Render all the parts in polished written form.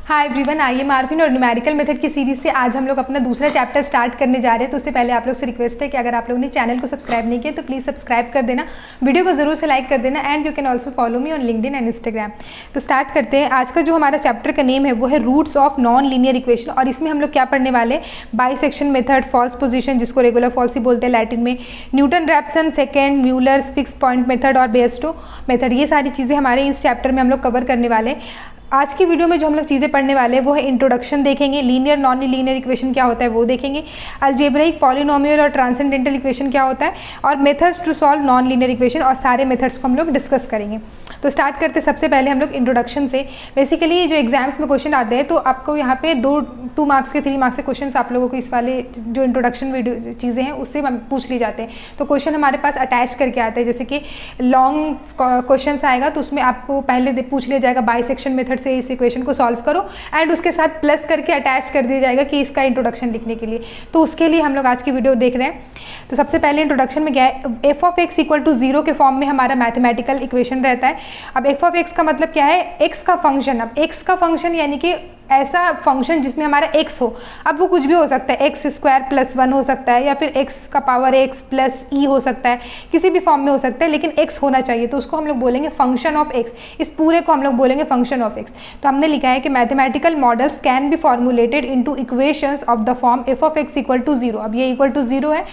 Hi everyone, आइए Marvin और numerical method की सीरीज से आज हम लोग अपना दूसरा चैप्टर स्टार्ट करने जा रहे हैं। तो उससे पहले आप लोग से रिक्वेस्ट है कि अगर आप लोगों ने चैनल को सब्सक्राइब नहीं किया तो प्लीज़ सब्सक्राइब कर देना, वीडियो को जरूर से लाइक कर देना and you can also follow me on LinkedIn and Instagram. तो स्टार्ट करते हैं। आज का जो हमारा चैप्टर का नेम है वो है roots of non linear equation, और इसमें हम लोग क्या पढ़ने वाले, बाइसेक्शन मेथड, फॉल्स पोजिशन जिसको रेगुलर फॉल्स ही बोलते हैं लैटिन में, Newton Raphson second, Muller's fix point method और बेयरस्टो मेथड, ये सारी चीज़ें हमारे इस चैप्टर में हम लोग कवर करने वाले हैं। आज की वीडियो में जो हम लोग चीज़ें पढ़ने वाले हैं वो है इंट्रोडक्शन देखेंगे, लीनियर नॉन लीनियर इक्वेशन क्या होता है वो देखेंगे, अलजेब्रिक, पॉलिनोमियल और ट्रांसेंडेंटल इक्वेशन क्या होता है, और methods to solve non linear equation, और सारे मेथड्स को हम लोग डिस्कस करेंगे। तो स्टार्ट करते सबसे पहले हम लोग इंट्रोडक्शन से। बेसिकली जो एग्जाम्स में क्वेश्चन आते हैं तो आपको यहाँ पे 2 मार्क्स के 3 मार्क्स के क्वेश्चन आप लोगों को इस वाले जो इंट्रोडक्शन वीडियो चीज़ें हैं उससे पूछ ली जाते हैं। तो क्वेश्चन हमारे पास अटैच करके आते हैं, जैसे कि लॉन्ग क्वेश्चन आएगा तो उसमें आपको पहले पूछ लिया जाएगा बाइसेक्शन मेथड से इस इक्वेशन को सॉल्व करो, एंड उसके साथ प्लस करके अटैच कर दिया जाएगा कि इसका इंट्रोडक्शन लिखने के लिए। तो उसके लिए हम लोग आज की वीडियो देख रहे हैं। तो सबसे पहले इंट्रोडक्शन में क्या है, f of x equal to 0 के फॉर्म में हमारा मैथमेटिकल इक्वेशन रहता है। अब एफ ऑफ एक्स का मतलब क्या है, एक्स का फंक्शन। अब एक्स का फंक्शन यानी कि ऐसा फंक्शन जिसमें हमारा x हो, अब वो कुछ भी हो सकता है, x स्क्वायर प्लस 1 हो सकता है, या फिर x का पावर x प्लस ई हो सकता है, किसी भी फॉर्म में हो सकता है, लेकिन x होना चाहिए, तो उसको हम लोग बोलेंगे फंक्शन ऑफ x। इस पूरे को हम लोग बोलेंगे फंक्शन ऑफ x। तो हमने लिखा है कि mathematical models can be formulated into equations of the form f of x equal to 0। अब ये इक्वल टू 0 है।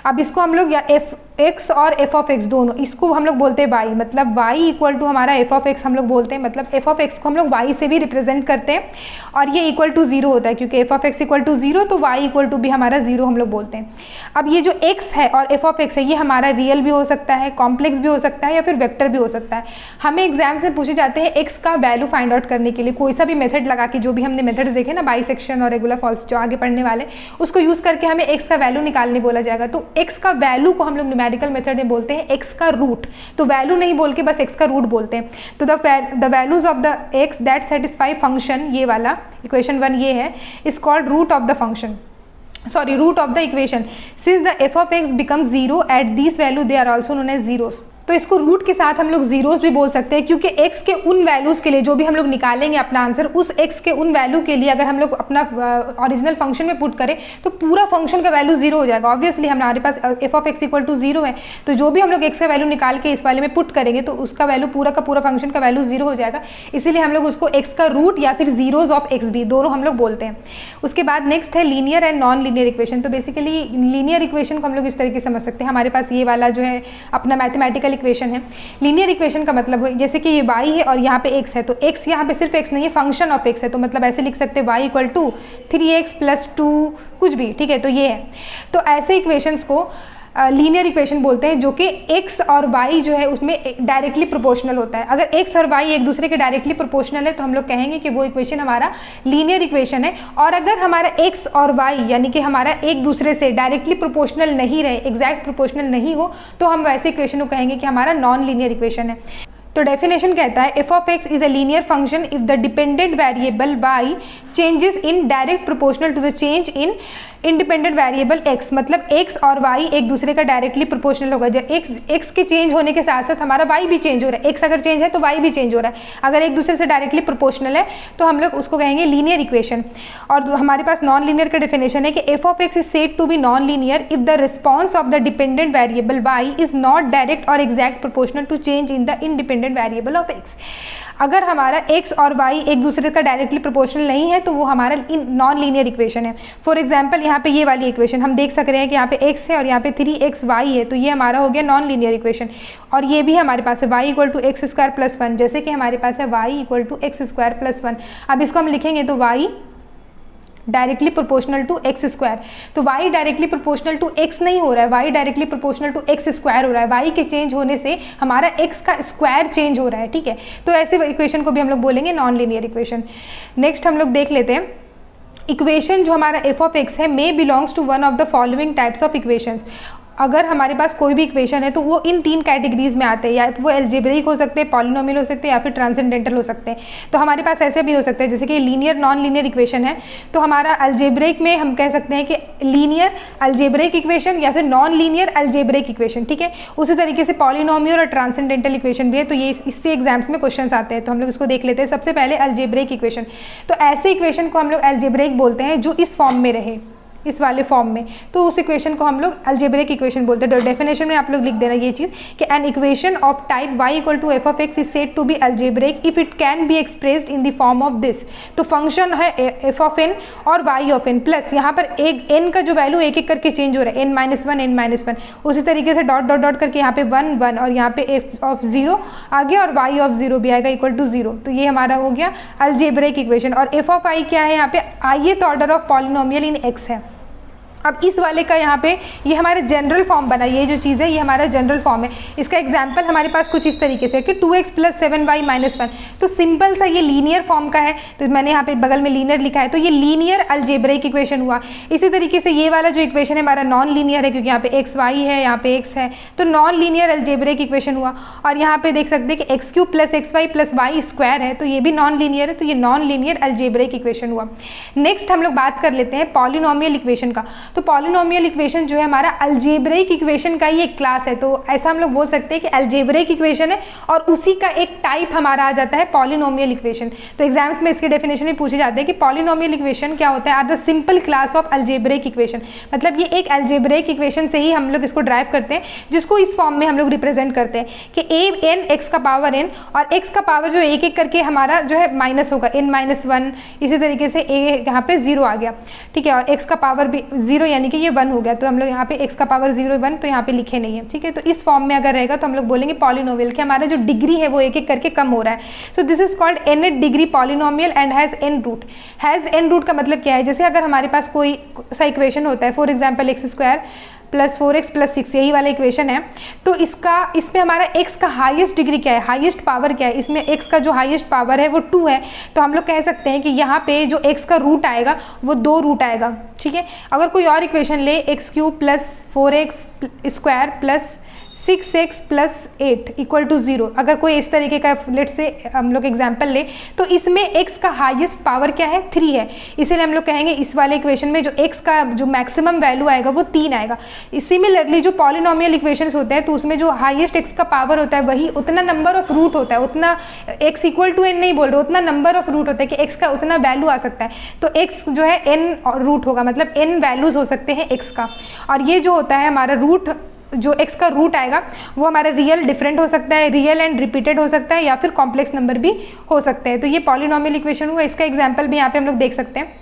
अब इसको हम लोग या एफ एक्स और एफ ऑफ एक्स दोनों, इसको हम लोग बोलते हैं वाई, मतलब वाई इक्वल टू हमारा एफ ऑफ एक्स हम लोग बोलते हैं, मतलब एफ ऑफ एक्स को हम लोग वाई से भी रिप्रेजेंट करते हैं, और ये इक्वल टू 0 होता है क्योंकि f of x equal to 0, तो वाई इक्वल टू भी हमारा 0 हम लोग बोलते हैं। अब ये जो एक्स है और एफ ऑफ एक्स है ये हमारा रियल भी हो सकता है, कॉम्प्लेक्स भी हो सकता है, या फिर वेक्टर भी हो सकता है। हमें एग्जाम से पूछे जाते हैं एक्स का वैल्यू फाइंड आउट करने के लिए कोई सा भी मेथड लगा के, जो भी हमने मेथड्स देखे ना, बाइसेक्शन और रेगुलर फॉल्स जो आगे पढ़ने वाले, उसको यूज करके हमें एक्स का वैल्यू निकालने बोला जाएगा। तो एक्स का वैल्यू को हम लोग न्यूमेरिकल मेथड में बोलते हैं एक्स का रूट। तो वैल्यू नहीं बोल के बस एक्स का रूट बोलते हैं। तो the values of the x that satisfy function, ये वाला इक्वेशन 1 ये है, is called root of the function, sorry root of the equation. Since the f of x become 0 at this value they are also known as zeros. तो इसको root के साथ हम लोग जीरोस भी बोल सकते हैं, क्योंकि x के उन वैल्यूज़ के लिए जो भी हम लोग निकालेंगे अपना आंसर, उस x के उन वैल्यू के लिए अगर हम लोग अपना ओरिजिनल फंक्शन में पुट करें तो पूरा फंक्शन का वैल्यू 0 हो जाएगा। ऑब्वियसली हमारे पास F of x equal to 0 है, तो जो भी हम लोग x का वैल्यू निकाल के इस वाले में पुट करेंगे तो उसका वैल्यू पूरा का पूरा फंक्शन का वैल्यू 0 हो जाएगा। इसीलिए हम लोग उसको x का रूट या फिर जीरोज ऑफ x भी दोनों हम लोग बोलते हैं। उसके बाद नेक्स्ट है linear and non linear equation. तो बेसिकली लीनियर इक्वेशन को हम लोग इस तरीके से समझ सकते हैं, हमारे पास ये वाला जो है अपना मैथमेटिकल इक्वेशन है। लीनियर इक्वेशन का मतलब है जैसे कि ये y है और यहाँ पे x है, तो x यहाँ पे सिर्फ x नहीं है, फंक्शन ऑफ x है, तो मतलब ऐसे लिख सकते हैं y equal to 3x plus 2 कुछ भी, ठीक है। तो ये है, तो ऐसे इक्वेशंस को लीनियर इक्वेशन बोलते हैं, जो कि x और y जो है उसमें डायरेक्टली प्रोपोर्शनल होता है। अगर x और y एक दूसरे के डायरेक्टली प्रोपोर्शनल है तो हम लोग कहेंगे कि वो इक्वेशन हमारा लीनियर इक्वेशन है। और अगर हमारा x और y यानी कि हमारा एक दूसरे से डायरेक्टली प्रोपोर्शनल नहीं रहे, एग्जैक्ट प्रोपोर्शनल नहीं हो, तो हम वैसे इक्वेशन को कहेंगे कि हमारा नॉन लीनियर इक्वेशन है। तो डेफिनेशन कहता है f of x is a linear function if the dependent variable y changes in direct proportional to the change in independent variable x, मतलब x और y एक दूसरे का डायरेक्टली प्रोपोर्शनल होगा। जब x के चेंज होने के साथ साथ हमारा y भी चेंज हो रहा है, x अगर चेंज है तो y भी चेंज हो रहा है। अगर एक दूसरे से डायरेक्टली प्रोपोर्शनल है तो हम लोग उसको कहेंगे लीनियर इक्वेशन। और हमारे पास नॉन लीनियर का डेफिनेशन है कि F of x is said to be non linear if the response of the dependent variable y is not direct और exact proportional to change in the independent variable of x। अगर हमारा x और y एक दूसरे का directly proportional नहीं है तो वो हमारा नॉन लीनियर इक्वेशन है। फॉर एग्जांपल यहाँ पे ये वाली इक्वेशन हम देख सक रहे हैं कि यहाँ पे x है और यहाँ पे 3xy है, तो ये हमारा हो गया नॉन लीनियर इक्वेशन। और ये भी हमारे पास है y equal to x square plus 1, जैसे कि हमारे पास है y equal to x square plus 1। अब इसको हम लिखेंगे तो y directly proportional to x square, तो y directly proportional to x नहीं हो रहा है, y directly proportional to x square हो रहा है। y के चेंज होने से हमारा x का स्क्वायर चेंज हो रहा है, ठीक है। तो ऐसे इक्वेशन को भी हम लोग बोलेंगे नॉन लीनियर इक्वेशन। नेक्स्ट हम लोग देख लेते हैं इक्वेशन जो हमारा एफ ऑफ एक्स है may belongs to one of the following types of equations. अगर हमारे पास कोई भी इक्वेशन है तो वो इन 3 कैटेगरीज में आते हैं, या तो वो एल्जेब्रिक हो सकते हैं, पॉलिनोमियल हो सकते हैं, या फिर ट्रांसेंडेंटल हो सकते हैं। तो हमारे पास ऐसे भी हो सकते हैं जैसे कि लीनियर नॉन लीनियर इक्वेशन है, तो हमारा अल्जेब्रिक में हम कह सकते हैं कि लीनियर अल्जेब्रिक इक्वेशन या फिर नॉन लीनियर अल्जेब्रिक इक्वेशन, ठीक है। उसी तरीके से पॉलिनोमियल और ट्रांसेंडेंटल इक्वेशन भी है, तो ये इससे एग्जाम्स में क्वेश्चन आते हैं। तो हम लोग इसको देख लेते हैं। सबसे पहले अल्जेब्रिक इक्वेशन, तो ऐसे इक्वेशन को हम लोग अल्जेब्रिक बोलते हैं जो इस फॉर्म में रहे, इस वाले फॉर्म में, तो उस इक्वेशन को हम लोग अल्जेब्रिक इक्वेशन बोलते हैं। तो डेफिनेशन में आप लोग लिख देना ये चीज़ कि an equation of type y equal to f of x is said to be algebraic if it can be expressed in the form of this. तो फंक्शन है एफ ऑफ एन और y ऑफ एन प्लस यहाँ पर एक n का जो value एक एक करके चेंज हो रहा है, n-1 n-1, उसी तरीके से डॉट डॉट डॉट करके यहाँ पे 1 1 और यहाँ पे एफ ऑफ 0 आ गया और y ऑफ 0 भी आएगा इक्वल टू 0। तो ये हमारा हो गया अल्जेब्रिक इक्वेशन। और एफ ऑफ i क्या है, यहाँ पे ith order of polynomial in x है। अब इस वाले का यहाँ पे ये हमारे जनरल फॉर्म बना, ये जो चीज़ है ये हमारा जनरल फॉर्म है। इसका एग्जांपल हमारे पास कुछ इस तरीके से कि 2x + 7y - 1, तो सिंपल सा ये लीनियर फॉर्म का है, तो मैंने यहाँ पे बगल में लीनियर लिखा है, तो ये लीनियर अल्जेब्रिक इक्वेशन हुआ। इसी तरीके से ये वाला जो इक्वेशन है हमारा नॉन लीनियर है, क्योंकि यहाँ पे एक्स वाई है, यहाँ पे एक्स है, तो नॉन लीनियर अल्जेब्रिक इक्वेशन हुआ। और यहाँ पे देख सकते हैं कि x³ + xy + y² है, तो ये भी नॉन लीनियर है, तो ये नॉन लीनियर अल्जेब्रिक इक्वेशन हुआ। नेक्स्ट हम लोग बात कर लेते हैं पॉलिनोमियल इक्वेशन का। तो पॉलिनोमियल इक्वेशन जो है हमारा अल्जेब्रिक इक्वेशन का ही एक क्लास है, तो ऐसा हम लोग बोल सकते हैं कि अल्जेब्रिक इक्वेशन है और उसी का एक टाइप हमारा आ जाता है पॉलिनोमियल इक्वेशन। तो एग्जाम्स में इसके डेफिनेशन में पूछे जाते हैं कि पॉलिनोमियल इक्वेशन क्या होता है, are the simple class of algebraic equation. मतलब ये एक अल्जेब्रिक इक्वेशन से ही हम लोग इसको ड्राइव करते हैं, जिसको इस फॉर्म में हम लोग रिप्रेजेंट करते हैं कि an x का पावर n और x का पावर जो एक एक करके हमारा जो है माइनस होगा n-1, इसी तरीके से a यहाँ पे 0 आ गया, ठीक है, और x का पावर भी 0 यानी कि ये 1 हो गया, तो हम लोग यहाँ पे x का पावर 0 1 तो यहाँ पे लिखे नहीं है, ठीक है। तो इस फॉर्म में अगर रहेगा तो हम लोग बोलेंगे पॉलिनोमियल कि हमारा जो डिग्री है वो एक एक करके कम हो रहा है। So this is called n degree polynomial and has n root. Has n root का मतलब क्या है, जैसे अगर हमारे पास कोई सा इक्वेशन होता है, फॉर एग्जाम्पल x² + 4x + 6 यही वाला इक्वेशन है, तो इसमें हमारा x का हाईएस्ट डिग्री क्या है, हाईएस्ट पावर क्या है, इसमें x का जो हाईएस्ट पावर है वो 2 है, तो हम लोग कह सकते हैं कि यहाँ पे जो x का रूट आएगा वो 2 रूट आएगा, ठीक है। अगर कोई और इक्वेशन ले x³ + 4x² + 6x + 8 = 0, अगर कोई इस तरीके का लेट से हम लोग एग्जाम्पल ले, तो इसमें x का हाईएस्ट पावर क्या है, 3 है, इसीलिए हम लोग कहेंगे इस वाले इक्वेशन में जो x का जो मैक्सिमम वैल्यू आएगा वो 3 आएगा। सिमिलरली जो पॉलिनोमियल इक्वेशंस होते हैं तो उसमें जो हाईएस्ट x का पावर होता है वही उतना नंबर ऑफ रूट होता है, उतना x = n नहीं बोल रहे, उतना नंबर ऑफ रूट होता है कि x का उतना वैल्यू आ सकता है, तो x जो है n रूट होगा, मतलब n वैल्यूज हो सकते हैं x का। और ये जो होता है हमारा रूट, जो x का रूट आएगा वो हमारा रियल डिफरेंट हो सकता है, रियल एंड रिपीटेड हो सकता है, या फिर कॉम्प्लेक्स नंबर भी हो सकते हैं। तो ये पॉलिनोमियल इक्वेशन हुआ। इसका एग्जांपल भी यहाँ पे हम लोग देख सकते हैं।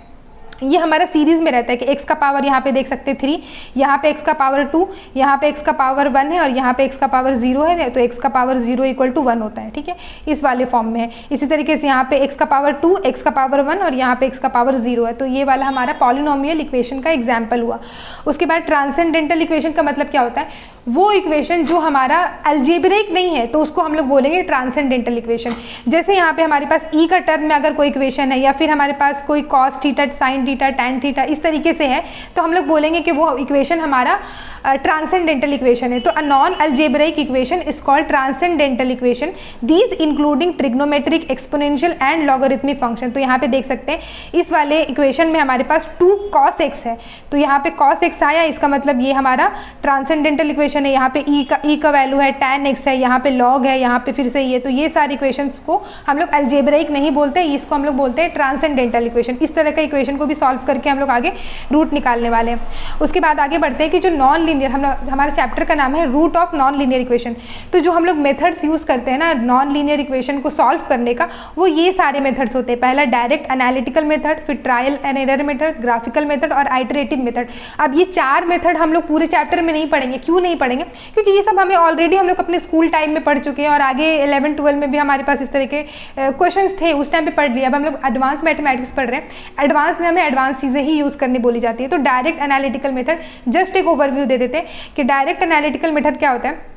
ये हमारा सीरीज में रहता है कि x का पावर यहाँ पे देख सकते हैं 3, यहाँ पे x का पावर 2, यहाँ पे x का पावर 1 है और यहाँ पे x का पावर 0 है, तो x का पावर 0 = 1 होता है, ठीक है, इस वाले फॉर्म में है। इसी तरीके से यहाँ पे x का पावर 2, x का पावर 1 और यहाँ पे x का पावर 0 है, तो ये वाला हमारा पॉलिनोमियल इक्वेशन का एग्जाम्पल हुआ। उसके बाद ट्रांसेंडेंटल इक्वेशन का मतलब क्या होता है, वो इक्वेशन जो हमारा अल्जेब्रिक नहीं है तो उसको हम लोग बोलेंगे ट्रांसेंडेंटल इक्वेशन। जैसे यहाँ पे हमारे पास ई का टर्म में अगर कोई इक्वेशन है, या फिर हमारे पास कोई cos theta, sin theta, tan theta इस तरीके से है, तो हम लोग बोलेंगे कि वो इक्वेशन हमारा ट्रांसेंडेंटल इक्वेशन है। तो a non algebraic equation is called transcendental equation, these including trigonometric, exponential and logarithmic function. तो यहाँ पे देख सकते हैं इस वाले इक्वेशन में हमारे पास 2 cos x है, तो यहाँ पे cos x आया, इसका मतलब ये हमारा ट्रांसेंडेंटल इक्वेशन है। यहाँ पे e का वैल्यू है, tan x है, यहाँ पे log है, यहाँ पे फिर से ये, तो ये सारे इक्वेशंस को हम लोग अल्जेब्रिक नहीं बोलते, इसको हम लोग बोलते हैं ट्रांसेंडेंटल इक्वेशन। इस तरह का इक्वेशन को भी सॉल्व करके हम लोग आगे रूट निकालने वाले हैं। उसके बाद आगे बढ़ते हैं कि जो नॉन लीनियर, हमारा चैप्टर का नाम है root of non linear equation. तो जो हम लोग मेथड्स यूज़ करते हैं ना नॉन लीनियर इक्वेशन को सॉल्व करने का, वो ये सारे मेथड्स होते हैं। पहला डायरेक्ट एनालिटिकल मेथड, फिर trial and error method, graphical method और आइटरेटिव मेथड। अब ये 4 मेथड हम लोग पूरे चैप्टर में नहीं पढ़ेंगे। क्यों नहीं पढ़ेंगे, क्योंकि ये सब हमें ऑलरेडी हम लोग अपने स्कूल टाइम में पढ़ चुके हैं, और आगे 11 12 में भी हमारे पास इस तरह के क्वेश्चंस थे, उस टाइम पे पढ़ लिया। अब हम लोग एडवांस मैथमेटिक्स पढ़ रहे हैं, एडवांस में हमें एडवांस चीज़ें ही यूज़ करनी बोली जाती है। तो डायरेक्ट एनालिटिकल मेथड, जस्ट एक ओवरव्यू दे देते हैं कि डायरेक्ट एनालिटिकल मेथड क्या होता है।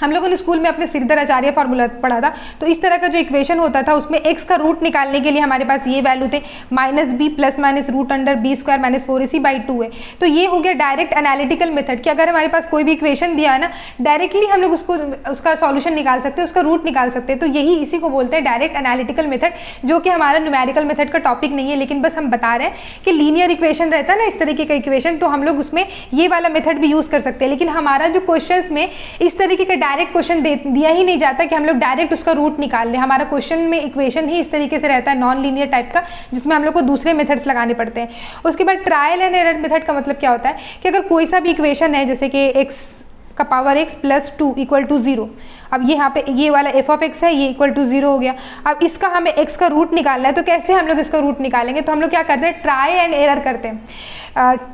हम लोगों ने स्कूल में अपने सिरदर आचार्य फार्मूला पढ़ा था। तो इस तरह का जो इक्वेशन होता था उसमें x का रूट निकालने के लिए हमारे पास ये वैल्यू थे -b plus minus root under b square minus 4ac/2 है। तो ये हो गया डायरेक्ट एनालिटिकल मेथड कि अगर हमारे पास कोई भी इक्वेशन दिया है ना, डायरेक्टली हम लोग उसका सॉल्यूशन निकाल सकते हैं, उसका रूट निकाल सकते हैं। तो यही इसी को बोलते हैं डायरेक्ट एनालिटिकल मेथड, जो कि हमारा न्यूमेरिकल मेथड का टॉपिक नहीं है, लेकिन बस हम बता रहे हैं कि लीनियर इक्वेशन रहता है ना, इस तरीके का इक्वेशन, तो हम लोग उसमें ये वाला मेथड भी यूज कर सकते हैं। लेकिन हमारा जो क्वेश्चन में इस तरीके का डायरेक्ट क्वेश्चन दिया ही नहीं जाता कि हम लोग डायरेक्ट उसका रूट निकाल लें। हमारा क्वेश्चन में इक्वेशन ही इस तरीके से रहता है नॉन लीनियर टाइप का, जिसमें हम लोग को दूसरे मेथड्स लगाने पड़ते हैं। उसके बाद ट्रायल एंड एरर मेथड का मतलब क्या होता है कि अगर कोई सा भी इक्वेशन है, जैसे कि x का power x plus 2 equal to 0, अब ये यहाँ पे ये वाला f ऑफ x है, ये इक्वल टू 0 हो गया। अब इसका हमें x का रूट निकालना है, तो कैसे हम लोग इसका रूट निकालेंगे? तो हम लोग क्या करते हैं, ट्राई एंड एरर करते हैं।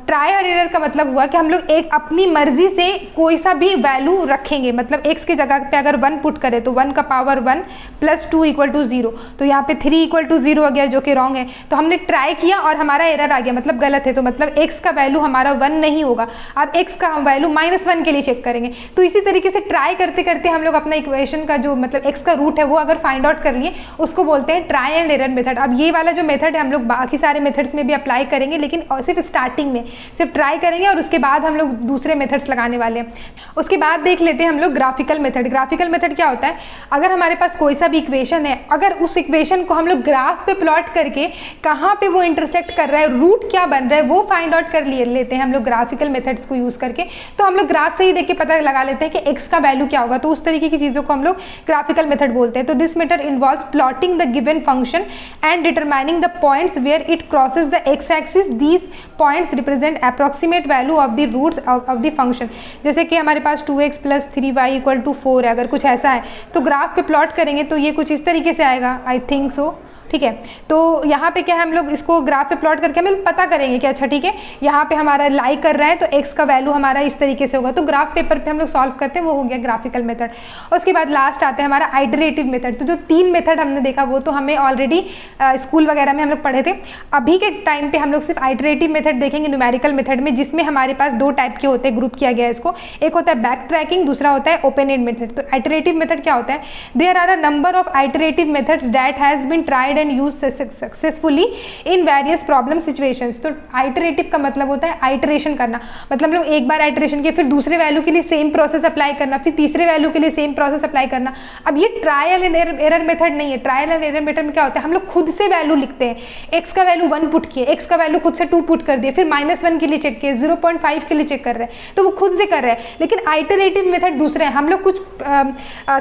ट्राई और एरर का मतलब हुआ कि हम लोग एक अपनी मर्जी से कोई सा भी वैल्यू रखेंगे, मतलब x की जगह पे अगर 1 पुट करें तो 1 का पावर 1 प्लस 2 इक्वल टू 0, तो यहाँ पे 3 इक्वल टू 0 हो गया, जो कि रॉन्ग है। तो हमने ट्राई किया और हमारा एरर आ गया, मतलब गलत है, तो मतलब x का वैल्यू हमारा 1 नहीं होगा। अब x का हम वैल्यू -1 के लिए चेक करेंगे। तो इसी तरीके से ट्राई करते करते हम लोग अपना इक्वेशन का जो मतलब x का रूट है वो अगर फाइंड आउट कर लिए, उसको बोलते हैं ट्राई एंड एरर मेथड। अब ये वाला जो मेथड है हम लोग बाकी सारे मेथड्स में भी अप्लाई करेंगे, लेकिन सिर्फ स्टार्टिंग में सिर्फ ट्राई करेंगे और उसके बाद हम लोग दूसरे मेथड्स लगाने वाले हैं। उसके बाद देख लेते हैं हम लोग ग्राफिकल मेथड। ग्राफिकल मेथड क्या होता है, अगर हमारे पास कोई सा भी इक्वेशन है, अगर उस इक्वेशन को हम लोग ग्राफ पे प्लॉट करके कहाँ पे वो इंटरसेक्ट कर रहा है, रूट क्या बन रहा है, वो फाइंड आउट कर लेते हैं हम लोग ग्राफिकल मेथड्स को यूज करके। तो हम लोग ग्राफ से ही देख के पता लगा लेते हैं कि x का वैल्यू क्या होगा। तो उस तरीके की चीज़ों को हम लोग ग्राफिकल मेथड बोलते हैं। तो this method involves plotting the given function and determining the points where it crosses the x axis. These points represent approximate value of the roots of the function. जैसे कि हमारे पास 2x plus 3y equal to 4 है, अगर कुछ ऐसा है तो graph पे प्लॉट करेंगे तो ये कुछ इस तरीके से आएगा, आई थिंक सो। ठीक है, तो यहाँ पे क्या है, हम लोग इसको ग्राफ पे प्लॉट करके हमें पता करेंगे कि अच्छा ठीक है, यहाँ पे हमारा लाई कर रहा है तो x का वैल्यू हमारा इस तरीके से होगा। तो ग्राफ पेपर पे हम लोग सॉल्व करते हैं, वो हो गया ग्राफिकल मेथड। उसके बाद लास्ट आता है हमारा आइटरेटिव मेथड। तो जो 3 मेथड हमने देखा वो तो हमें ऑलरेडी स्कूल वगैरह में हम लोग पढ़े थे। अभी के टाइम पे हम लोग सिर्फ आइटरेटिव मेथड देखेंगे न्यूमेरिकल मेथड में, जिसमें हमारे पास 2 टाइप के होते हैं, ग्रुप किया गया है इसको। एक होता है बैक ट्रैकिंग, दूसरा होता है ओपन एंड मेथड। तो आइटरेटिव मेथड क्या होता है, there are a number of iterative methods that has been tried and used successfully in various problem situations. तो आइटरेटिव का मतलब होता है आइटरेशन करना, मतलब हम लोग एक बार आइटरेशन किया, फिर दूसरे वैल्यू के लिए सेम प्रोसेस अप्लाई करना, फिर तीसरे वैल्यू के लिए सेम प्रोसेस अप्लाई करना। अब ये ट्रायल एंड एरर मेथड नहीं है। ट्रायल एंड एरर मेथड में क्या होता है, हम लोग खुद से वैल्यू लिखते हैं। एक्स का वैल्यू 1 पुट किए, एक्स का वैल्यू खुद से 2 पुट कर दिए, फिर -1 के लिए चेक किए, 0.5 के लिए चेक कर रहे हैं, तो वो खुद से कर रहे हैं। लेकिन आइटरेटिव मेथड दूसरा है, हम लोग कुछ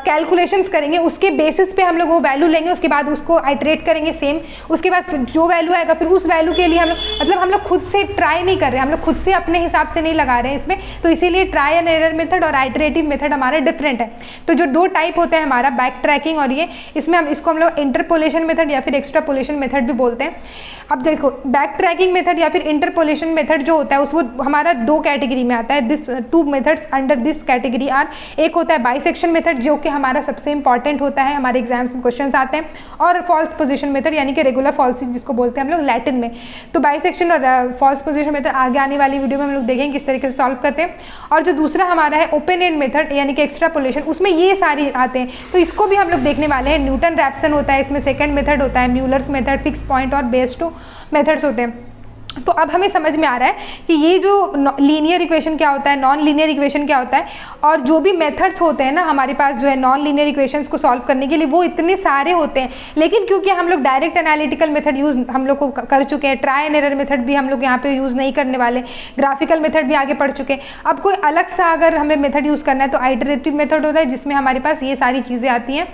कैलकुलेशंस करेंगे, उसके बेसिस पे हम लोग वो वैल्यू लेंगे, उसके बाद उसको आइटरेट करेंगे सेम, उसके बाद जो वैल्यू आएगा फिर उस वैल्यू के लिए हम लोग, मतलब हम लोग खुद से ट्राई नहीं कर रहे हैं, हम लोग खुद से अपने हिसाब से नहीं लगा रहे हैं इसमें। तो इसीलिए ट्राई एंड एरर मेथड और आइटरेटिव मेथड हमारा डिफरेंट है। तो जो 2 टाइप होते हैं हमारा, बैक ट्रैकिंग और ये, इसमें हम इसको हम लोग इंटरपोलेशन मेथड या फिर एक्स्ट्रापोलेशन मेथड भी बोलते हैं। अब देखो, बैक ट्रैकिंग मेथड या फिर इंटरपोलेशन मेथड जो होता है उसको हमारा 2 कैटेगरी में आता है। This 2 methods under this category are, एक होता है बाइसेक्शन मेथड जो कि हमारा सबसे इंपॉर्टेंट होता है, हमारे एग्जाम्स में क्वेश्चन आते हैं, और फॉल्स पोजीशन मेथड यानी कि रेगुलर फॉल्स जिसको बोलते हैं हम लोग लैटिन में। तो बाइसेक्शन और फॉल्स पोजीशन मेथड आगे आने वाली वीडियो में हम लोग देखेंगे किस तरीके से सॉल्व करते हैं। और जो दूसरा हमारा है ओपन एंड मेथड यानी कि एक्स्ट्रापोलेशन, उसमें ये सारी आते हैं, तो इसको भी हम लोग देखने वाले हैं। न्यूटन रैप्सन होता है इसमें, सेकंड मेथड होता है म्यूलर्स मेथड, फिक्स पॉइंट और बेस्टो मेथड्स होते हैं। तो अब हमें समझ में आ रहा है कि ये जो लीनियर इक्वेशन क्या होता है, नॉन लीनियर इक्वेशन क्या होता है, और जो भी मेथड्स होते हैं ना हमारे पास जो है नॉन लीनियर इक्वेशंस को सॉल्व करने के लिए, वो इतने सारे होते हैं। लेकिन क्योंकि हम लोग डायरेक्ट एनालिटिकल मेथड यूज़ हम लोग को कर चुके हैं, ट्राई एंड एरर मेथड भी हम लोग यहाँ पे यूज़ नहीं करने वाले, ग्राफिकल मेथड भी आगे पढ़ चुके हैं। अब कोई अलग सा अगर हमें मेथड यूज़ करना है तो आइटरेटिव मेथड होता है, जिसमें हमारे पास ये सारी चीज़ें आती हैं।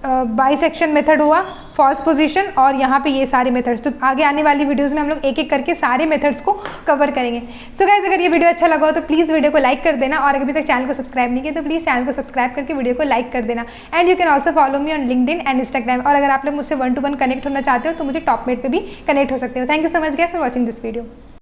बाइसेक्शन मेथड हुआ, फॉल्स पोजीशन, और यहाँ पे ये सारे मेथड्स। तो आगे आने वाली वीडियोस में हम लोग एक एक करके सारे मेथड्स को कवर करेंगे। सो गाइस, अगर ये वीडियो अच्छा लगा हो तो प्लीज़ वीडियो को लाइक कर देना, और अभी तक चैनल को सब्सक्राइब नहीं किया तो प्लीज़ चैनल को सब्सक्राइब करके वीडियो को लाइक कर देना। And you can also follow me on LinkedIn and Instagram. और अगर आप लोग मुझसे 1-to-1 कनेक्ट होना चाहते हो तो मुझे टॉपमेट पर भी कनेक्ट हो सकते हो। Thank you so much guys for watching this video.